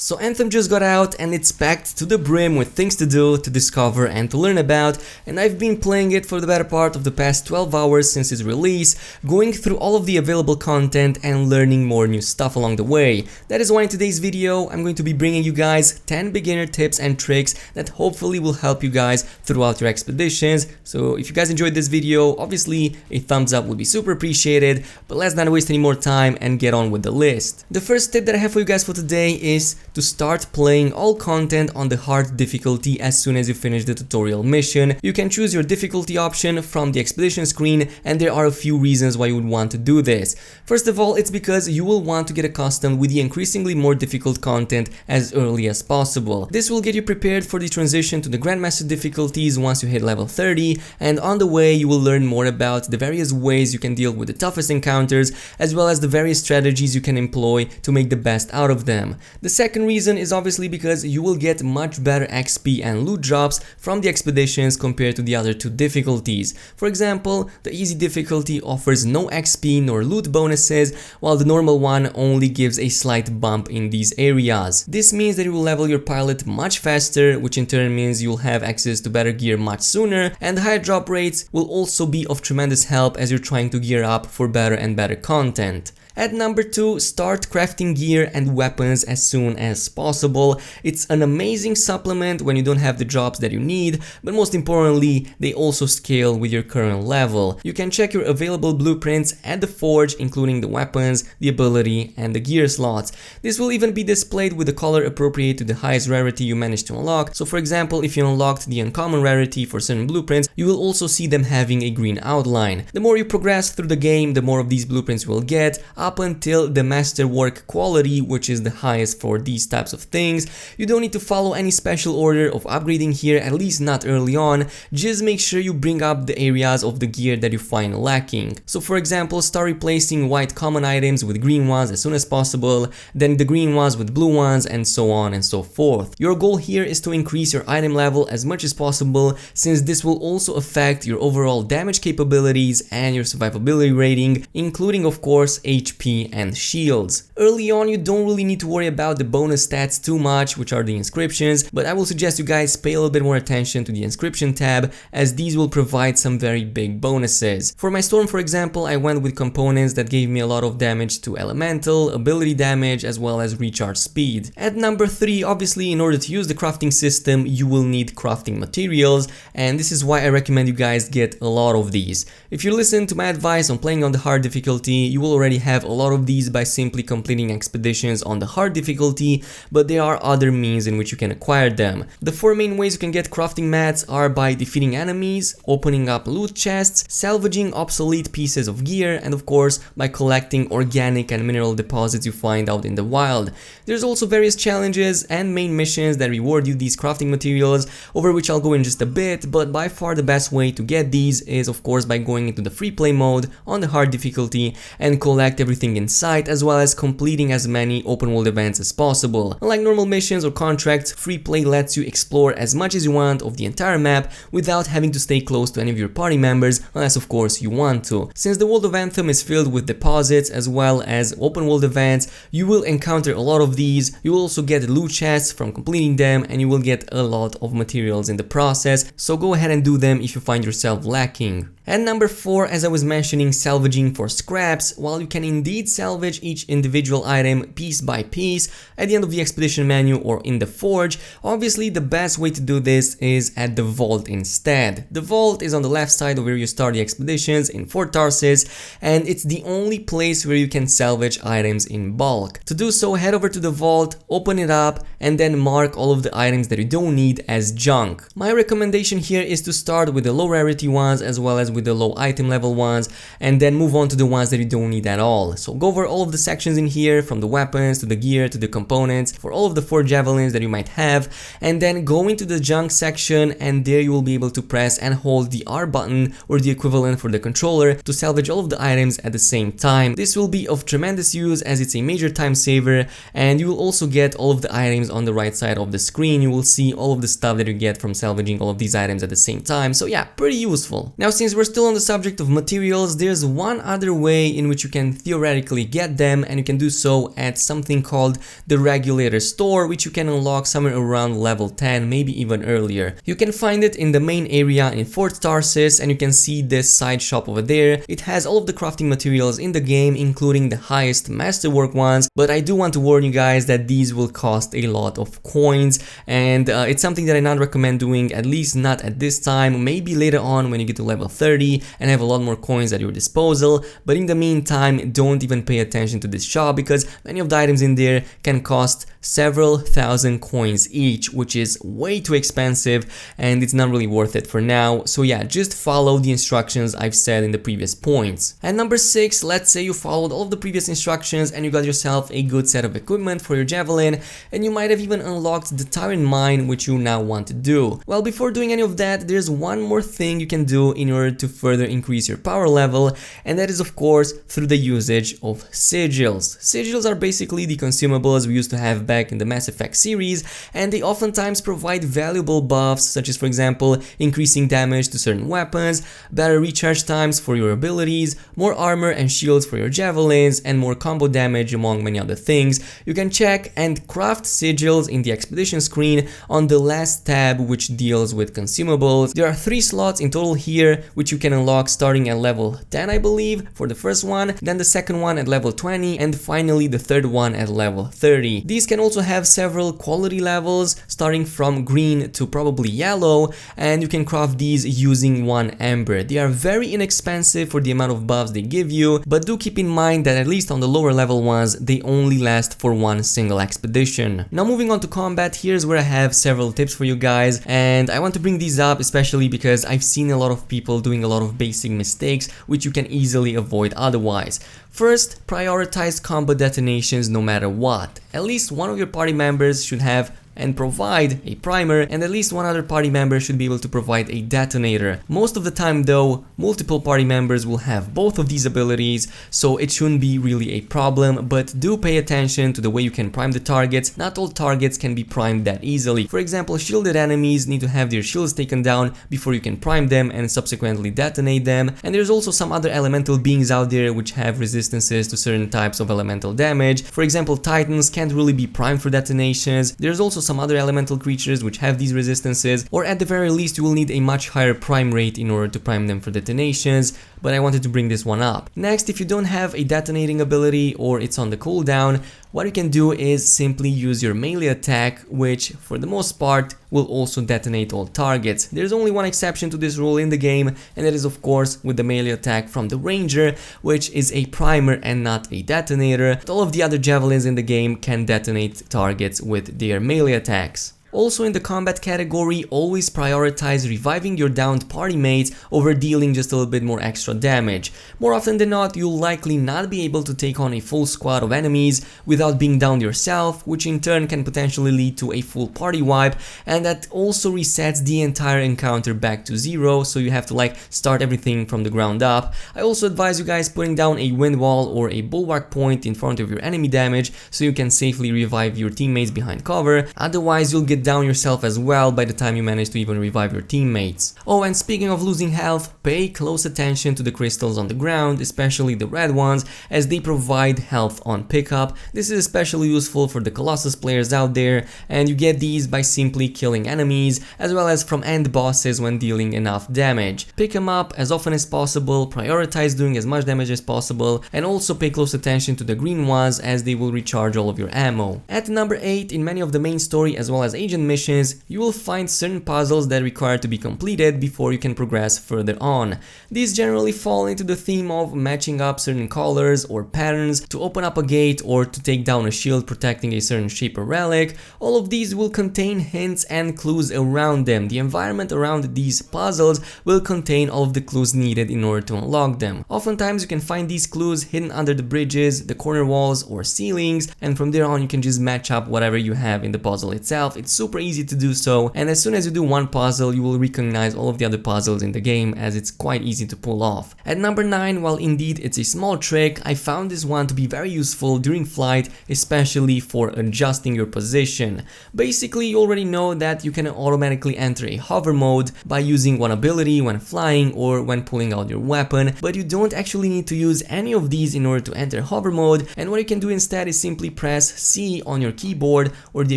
So Anthem just got out and it's packed to the brim with things to do, to discover and to learn about, and I've been playing it for the better part of the past 12 hours since its release, going through all of the available content and learning more new stuff along the way. That is why in today's video I'm going to be bringing you guys 10 beginner tips and tricks that hopefully will help you guys throughout your expeditions. So if you guys enjoyed this video, obviously a thumbs up would be super appreciated, but let's not waste any more time and get on with the list. The first tip that I have for you guys for today is to start playing all content on the hard difficulty as soon as you finish the tutorial mission. You can choose your difficulty option from the expedition screen, and there are a few reasons why you would want to do this. First of all, it's because you will want to get accustomed with the increasingly more difficult content as early as possible. This will get you prepared for the transition to the Grandmaster difficulties once you hit level 30, and on the way you will learn more about the various ways you can deal with the toughest encounters, as well as the various strategies you can employ to make the best out of them. The second reason is obviously because you will get much better XP and loot drops from the expeditions compared to the other two difficulties. For example, the easy difficulty offers no XP nor loot bonuses, while the normal one only gives a slight bump in these areas. This means that you will level your pilot much faster, which in turn means you'll have access to better gear much sooner, and the higher drop rates will also be of tremendous help as you're trying to gear up for better and better content. At number 2, start crafting gear and weapons as soon as possible. It's an amazing supplement when you don't have the jobs that you need, but most importantly, they also scale with your current level. You can check your available blueprints at the forge, including the weapons, the ability, and the gear slots. This will even be displayed with the color appropriate to the highest rarity you managed to unlock. So for example, if you unlocked the uncommon rarity for certain blueprints, you will also see them having a green outline. The more you progress through the game, the more of these blueprints you will get, up until the masterwork quality, which is the highest for these types of things. You don't need to follow any special order of upgrading here, at least not early on. Just make sure you bring up the areas of the gear that you find lacking. So for example, start replacing white common items with green ones as soon as possible, then the green ones with blue ones, and so on and so forth. Your goal here is to increase your item level as much as possible, since this will also affect your overall damage capabilities and your survivability rating, including of course HP and shields. Early on you don't really need to worry about the bonus stats too much, which are the inscriptions, but I will suggest you guys pay a little bit more attention to the inscription tab, as these will provide some very big bonuses. For my storm, for example, I went with components that gave me a lot of damage to elemental, ability damage, as well as recharge speed. At number 3, obviously in order to use the crafting system you will need crafting materials, and this is why I recommend you guys get a lot of these. If you listen to my advice on playing on the hard difficulty, you will already have a lot of these by simply completing expeditions on the hard difficulty, but there are other means in which you can acquire them. The 4 main ways you can get crafting mats are by defeating enemies, opening up loot chests, salvaging obsolete pieces of gear, and of course by collecting organic and mineral deposits you find out in the wild. There's also various challenges and main missions that reward you these crafting materials, over which I'll go in just a bit, but by far the best way to get these is of course by going into the free play mode on the hard difficulty and collect everything in sight, as well as completing as many open world events as possible. Unlike normal missions or contracts, free play lets you explore as much as you want of the entire map without having to stay close to any of your party members, unless of course you want to. Since the world of Anthem is filled with deposits as well as open world events, you will encounter a lot of these. You will also get loot chests from completing them, and you will get a lot of materials in the process, so go ahead and do them if you find yourself lacking. At number 4, as I was mentioning, salvaging for scraps. While you can indeed salvage each individual item piece by piece at the end of the expedition menu or in the forge, obviously the best way to do this is at the vault instead. The vault is on the left side of where you start the expeditions in Fort Tarsis, and it's the only place where you can salvage items in bulk. To do so, head over to the vault, open it up, and then mark all of the items that you don't need as junk. My recommendation here is to start with the low rarity ones as well as with the low item level ones, and then move on to the ones that you don't need at all. So go over all of the sections in here, from the weapons to the gear to the components for all of the 4 javelins that you might have, and then go into the junk section, and there you will be able to press and hold the R button, or the equivalent for the controller, to salvage all of the items at the same time. This will be of tremendous use as it's a major time saver, and you will also get all of the items on the right side of the screen. You will see all of the stuff that you get from salvaging all of these items at the same time, so yeah, pretty useful. Now since we're still on the subject of materials, there's one other way in which you can theoretically theoretically get them, and you can do so at something called the Regulator Store, which you can unlock somewhere around level 10, maybe even earlier. You can find it in the main area in Fort Tarsis, and you can see this side shop over there. It has all of the crafting materials in the game, including the highest masterwork ones, but I do want to warn you guys that these will cost a lot of coins, and it's something that I not recommend doing, at least not at this time, maybe later on when you get to level 30 and have a lot more coins at your disposal. But in the meantime, don't even pay attention to this shop, because many of the items in there can cost several thousand coins each, which is way too expensive and it's not really worth it for now. So yeah, just follow the instructions I've said in the previous points. And number 6, let's say you followed all of the previous instructions and you got yourself a good set of equipment for your javelin, and you might have even unlocked the Tyrant Mine, which you now want to do. Well, before doing any of that, there's one more thing you can do in order to further increase your power level, and that is of course through the usage of sigils. Sigils are basically the consumables we used to have back in the Mass Effect series, and they oftentimes provide valuable buffs, such as for example increasing damage to certain weapons, better recharge times for your abilities, more armor and shields for your javelins, and more combo damage, among many other things. You can check and craft sigils in the expedition screen on the last tab, which deals with consumables. There are 3 slots in total here, which you can unlock starting at level 10, I believe, for the first one, then the second one at level 20, and finally the third one at level 30. These can also have several quality levels, starting from green to probably yellow, and you can craft these using 1 ember. They are very inexpensive for the amount of buffs they give you, but do keep in mind that at least on the lower level ones, they only last for 1 single expedition. Now moving on to combat, here's where I have several tips for you guys, and I want to bring these up especially because I've seen a lot of people doing a lot of basic mistakes which you can easily avoid otherwise. First, prioritize combo detonations no matter what. At least one of your party members should have and provide a primer, and at least one other party member should be able to provide a detonator. Most of the time though, multiple party members will have both of these abilities, so it shouldn't be really a problem, but do pay attention to the way you can prime the targets. Not all targets can be primed that easily. For example, shielded enemies need to have their shields taken down before you can prime them and subsequently detonate them, and there's also some other elemental beings out there which have resistances to certain types of elemental damage. For example, titans can't really be primed for detonations. There's also some other elemental creatures which have these resistances, or at the very least you will need a much higher prime rate in order to prime them for detonations, but I wanted to bring this one up. Next, if you don't have a detonating ability or it's on the cooldown, what you can do is simply use your melee attack, which for the most part will also detonate all targets. There's only one exception to this rule in the game, and that is of course with the melee attack from the ranger, which is a primer and not a detonator. But all of the other javelins in the game can detonate targets with their melee attacks. Also in the combat category, always prioritize reviving your downed party mates over dealing just a little bit more extra damage. More often than not, you'll likely not be able to take on a full squad of enemies without being downed yourself, which in turn can potentially lead to a full party wipe, and that also resets the entire encounter back to 0, so you have to start everything from the ground up. I also advise you guys putting down a wind wall or a bulwark point in front of your enemy damage so you can safely revive your teammates behind cover, otherwise you'll get down yourself as well by the time you manage to even revive your teammates. Oh, and speaking of losing health, pay close attention to the crystals on the ground, especially the red ones, as they provide health on pickup. This is especially useful for the Colossus players out there, and you get these by simply killing enemies, as well as from end bosses when dealing enough damage. Pick them up as often as possible, prioritize doing as much damage as possible, and also pay close attention to the green ones as they will recharge all of your ammo. At number 8, in many of the main story as well as agent missions, you will find certain puzzles that require to be completed before you can progress further on. These generally fall into the theme of matching up certain colors or patterns to open up a gate or to take down a shield protecting a certain shape or relic. All of these will contain hints and clues around them. The environment around these puzzles will contain all of the clues needed in order to unlock them. Oftentimes you can find these clues hidden under the bridges, the corner walls or ceilings, and from there on you can just match up whatever you have in the puzzle itself. It's super easy to do so, and as soon as you do one puzzle, you will recognize all of the other puzzles in the game, as it's quite easy to pull off. At number 9, while indeed it's a small trick, I found this one to be very useful during flight, especially for adjusting your position. Basically, you already know that you can automatically enter a hover mode by using one ability when flying or when pulling out your weapon, but you don't actually need to use any of these in order to enter hover mode, and what you can do instead is simply press C on your keyboard or the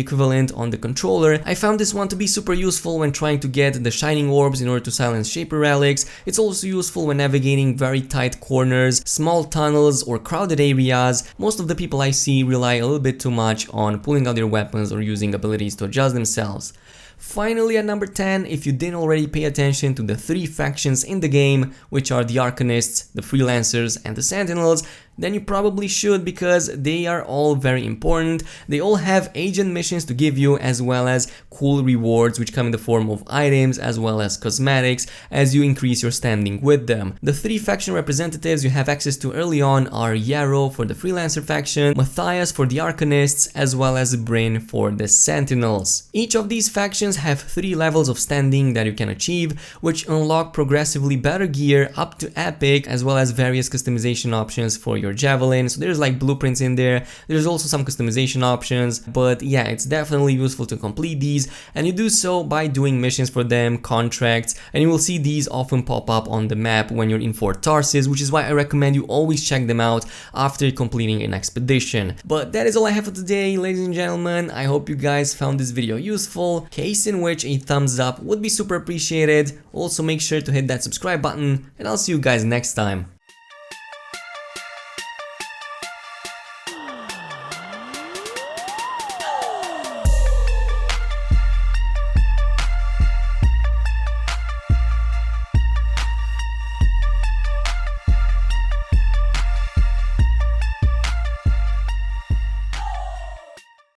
equivalent on the controller. I found this one to be super useful when trying to get the shining orbs in order to silence Shaper relics. It's also useful when navigating very tight corners, small tunnels or crowded areas. Most of the people I see rely a little bit too much on pulling out their weapons or using abilities to adjust themselves. Finally, at number 10, if you didn't already pay attention to the 3 factions in the game, which are the Arcanists, the Freelancers and the Sentinels, then you probably should, because they are all very important. They all have agent missions to give you, as well as cool rewards which come in the form of items as well as cosmetics as you increase your standing with them. The 3 faction representatives you have access to early on are Yarrow for the Freelancer faction, Matthias for the Arcanists, as well as Bryn for the Sentinels. Each of these factions have 3 levels of standing that you can achieve, which unlock progressively better gear up to epic, as well as various customization options for your javelin. So there's like blueprints in there. There's also some customization options, but yeah, it's definitely useful to complete these, and you do so by doing missions for them, contracts, and you will see these often pop up on the map when you're in Fort Tarsis, which is why I recommend you always check them out after completing an expedition. But that is all I have for today, ladies and gentlemen. I hope you guys found this video useful, case in which a thumbs up would be super appreciated. Also make sure to hit that subscribe button, and I'll see you guys next time.